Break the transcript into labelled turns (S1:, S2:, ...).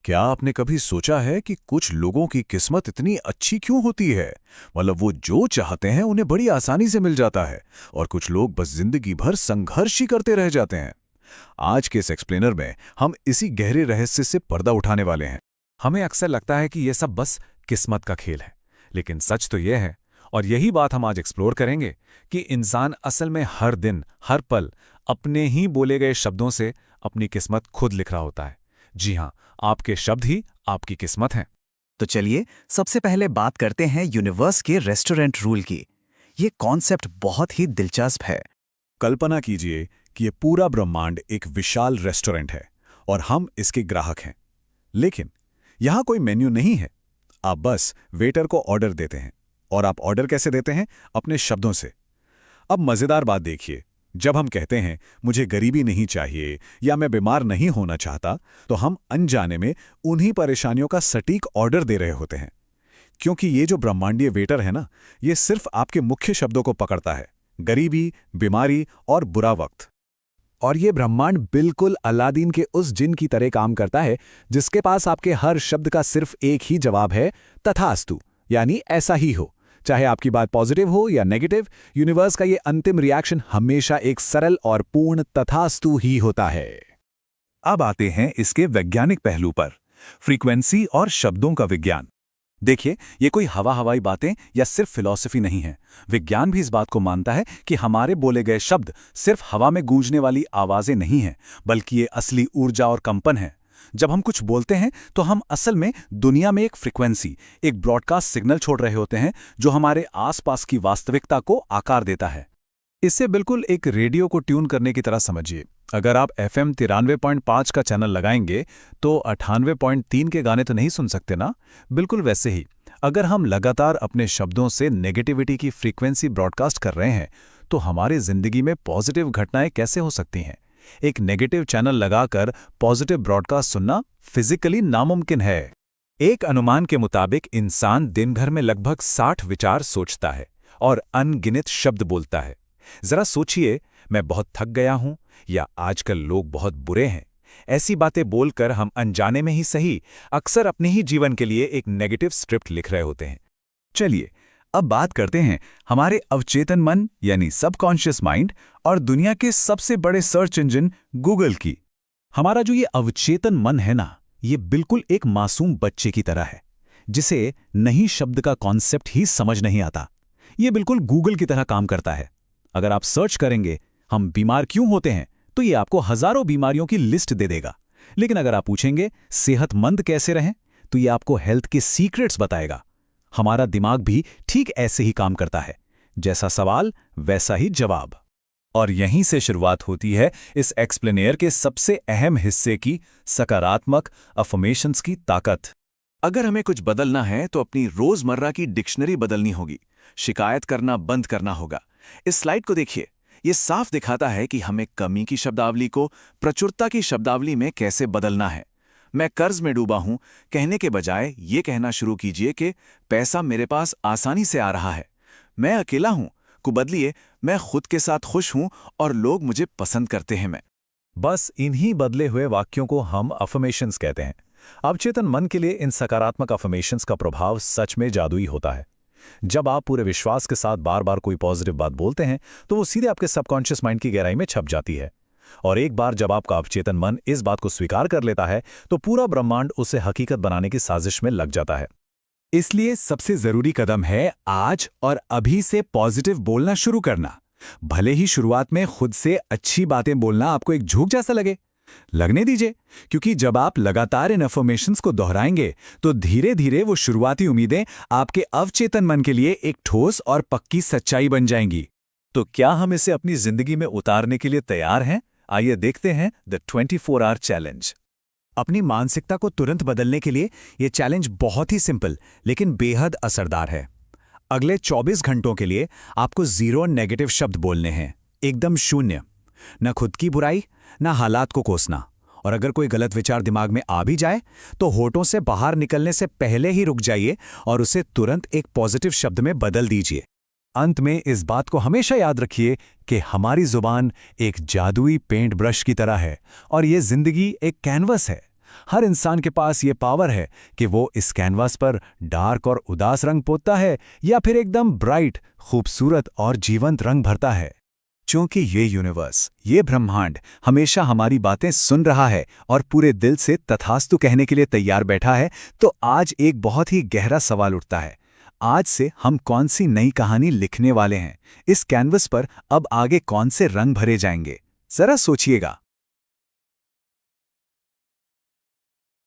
S1: क्या आपने कभी सोचा है कि कुछ लोगों की किस्मत इतनी अच्छी क्यों होती है? मतलब वो जो चाहते हैं उन्हें बड़ी आसानी से मिल जाता है और कुछ लोग बस जिंदगी भर संघर्ष ही करते रह जाते हैं। आज के इस एक्सप्लेनर में हम इसी गहरे रहस्य से पर्दा उठाने वाले हैं।
S2: हमें अक्सर लगता है कि यह सब बस किस्मत का खेल है, लेकिन सच तो यह है, और यही बात हम आज एक्सप्लोर करेंगे, कि इंसान असल में हर दिन, हर पल अपने ही बोले गए शब्दों से अपनी किस्मत खुद लिख रहा होता है। जी हाँ, आपके शब्द ही आपकी किस्मत हैं।
S3: तो चलिए सबसे पहले बात करते हैं यूनिवर्स के रेस्टोरेंट रूल की। ये कॉन्सेप्ट बहुत ही दिलचस्प है।
S1: कल्पना कीजिए कि ये पूरा ब्रह्मांड एक विशाल रेस्टोरेंट है और हम इसके ग्राहक हैं। लेकिन यहाँ कोई मेन्यू नहीं है। आप बस वेटर को ऑर्डर देते हैं। और आप ऑर्डर कैसे देते हैं? अपने शब्दों से। अब मज़ेदार बात देखिए, जब हम कहते हैं मुझे गरीबी नहीं चाहिए या मैं बीमार नहीं होना चाहता, तो हम अनजाने में उन्हीं परेशानियों का सटीक ऑर्डर दे रहे होते हैं। क्योंकि ये जो ब्रह्मांडीय वेटर है ना, ये सिर्फ आपके मुख्य शब्दों को पकड़ता है: गरीबी, बीमारी और बुरा वक्त।
S4: और ये ब्रह्मांड बिल्कुल अलादीन के उस जिन की तरह काम करता है जिसके पास आपके हर शब्द का सिर्फ एक ही जवाब है, तथास्तु, यानी ऐसा ही हो। चाहे आपकी बात पॉजिटिव हो या नेगेटिव, यूनिवर्स का ये अंतिम रिएक्शन हमेशा एक सरल और पूर्ण तथास्तु ही होता है।
S5: अब आते हैं इसके वैज्ञानिक पहलू पर, फ्रीक्वेंसी और शब्दों का विज्ञान।
S2: देखिए, ये कोई हवाई बातें या सिर्फ फिलॉसफी नहीं है। विज्ञान भी इस बात को मानता है कि हमारे बोले गए शब्द सिर्फ हवा में गूंजने वाली आवाजें नहीं हैं, बल्कि ये असली ऊर्जा और कंपन है। जब हम कुछ बोलते हैं तो हम असल में दुनिया में एक फ्रीक्वेंसी, एक ब्रॉडकास्ट सिग्नल छोड़ रहे होते हैं, जो हमारे आसपास की वास्तविकता को आकार देता है।
S4: इसे बिल्कुल एक रेडियो को ट्यून करने की तरह समझिए। अगर आप FM 93.5 का चैनल लगाएंगे तो 98.3 के गाने तो नहीं सुन सकते ना। बिल्कुल वैसे ही अगर हम लगातार अपने शब्दों से नेगेटिविटी की फ्रीक्वेंसी ब्रॉडकास्ट कर रहे हैं, तो हमारी जिंदगी में पॉजिटिव घटनाएं कैसे हो सकती हैं? एक नेगेटिव चैनल लगाकर पॉजिटिव ब्रॉडकास्ट सुनना फिजिकली नामुमकिन है।
S2: एक अनुमान के मुताबिक इंसान दिन भर में लगभग 60 विचार सोचता है और अनगिनत शब्द बोलता है। जरा सोचिए, मैं बहुत थक गया हूं या आजकल लोग बहुत बुरे हैं। ऐसी बातें बोलकर हम अनजाने में ही सही, अक्सर अपने ही जीवन के लिए एक नेगेटिव स्क्रिप्ट लिख रहे होते हैं।
S5: चलिए अब बात करते हैं हमारे अवचेतन मन यानी सबकॉन्शियस माइंड और दुनिया के सबसे बड़े सर्च इंजन गूगल की।
S4: हमारा जो ये अवचेतन मन है ना, ये बिल्कुल एक मासूम बच्चे की तरह है, जिसे नहीं शब्द का कॉन्सेप्ट ही समझ नहीं आता। ये बिल्कुल गूगल की तरह काम करता है। अगर आप सर्च करेंगे हम बीमार क्यों होते हैं, तो ये आपको हजारों बीमारियों की लिस्ट दे देगा। लेकिन अगर आप पूछेंगे सेहतमंद कैसे रहें, तो ये आपको हेल्थ के सीक्रेट्स बताएगा। हमारा दिमाग भी ठीक ऐसे ही काम करता है। जैसा सवाल वैसा ही जवाब।
S5: और यहीं से शुरुआत होती है इस एक्सप्लेनेयर के सबसे अहम हिस्से की, सकारात्मक अफर्मेशंस की ताकत।
S1: अगर हमें कुछ बदलना है तो अपनी रोजमर्रा की डिक्शनरी बदलनी होगी। शिकायत करना बंद करना होगा। इस स्लाइड को देखिए, ये साफ दिखाता है कि हमें कमी की शब्दावली को प्रचुरता की शब्दावली में कैसे बदलना है। मैं कर्ज में डूबा हूं कहने के बजाय ये कहना शुरू कीजिए कि पैसा मेरे पास आसानी से आ रहा है। मैं अकेला हूं को बदलिए, मैं खुद के साथ खुश हूं और लोग मुझे पसंद करते हैं। मैं
S2: बस इन्हीं बदले हुए वाक्यों को हम अफर्मेशंस कहते हैं। अवचेतन मन के लिए इन सकारात्मक अफर्मेशंस का प्रभाव सच में जादुई होता है। जब आप पूरे विश्वास के साथ बार बार कोई पॉजिटिव बात बोलते हैं, तो वो सीधे आपके सबकॉन्शियस माइंड की गहराई में छप जाती है। और एक बार जब आपका अवचेतन मन इस बात को स्वीकार कर लेता है, तो पूरा ब्रह्मांड उसे हकीकत बनाने की साजिश में लग जाता है।
S4: इसलिए सबसे जरूरी कदम है आज और अभी से पॉजिटिव बोलना शुरू करना। भले ही शुरुआत में खुद से अच्छी बातें बोलना आपको एक झूठ जैसा लगने दीजिए, क्योंकि जब आप लगातार इन अफर्मेशंस को दोहराएंगे, तो धीरे धीरे वो शुरुआती उम्मीदें आपके अवचेतन मन के लिए एक ठोस और पक्की सच्चाई बन जाएंगी।
S5: तो क्या हम इसे अपनी जिंदगी में उतारने के लिए तैयार हैं? आइए देखते हैं द 24 आवर चैलेंज।
S4: अपनी मानसिकता को तुरंत बदलने के लिए ये चैलेंज बहुत ही सिंपल लेकिन बेहद असरदार है। अगले 24 घंटों के लिए आपको 0 नेगेटिव शब्द बोलने हैं, एकदम शून्य। न खुद की बुराई, न हालात को कोसना। और अगर कोई गलत विचार दिमाग में आ भी जाए, तो होठों से बाहर निकलने से पहले ही रुक जाइए और उसे तुरंत एक पॉजिटिव शब्द में बदल दीजिए।
S2: अंत में इस बात को हमेशा याद रखिए कि हमारी जुबान एक जादुई पेंट ब्रश की तरह है और ये जिंदगी एक कैनवस है। हर इंसान के पास ये पावर है कि वो इस कैनवास पर डार्क और उदास रंग पोतता है या फिर एकदम ब्राइट, खूबसूरत और जीवंत रंग भरता है।
S5: क्योंकि ये यूनिवर्स, ये ब्रह्मांड हमेशा हमारी बातें सुन रहा है और पूरे दिल से तथास्तु कहने के लिए तैयार बैठा है, तो आज एक बहुत ही गहरा सवाल उठता है। आज से हम कौन सी नई कहानी लिखने वाले हैं? इस कैनवस पर अब आगे कौन से रंग भरे जाएंगे? जरा सोचिएगा।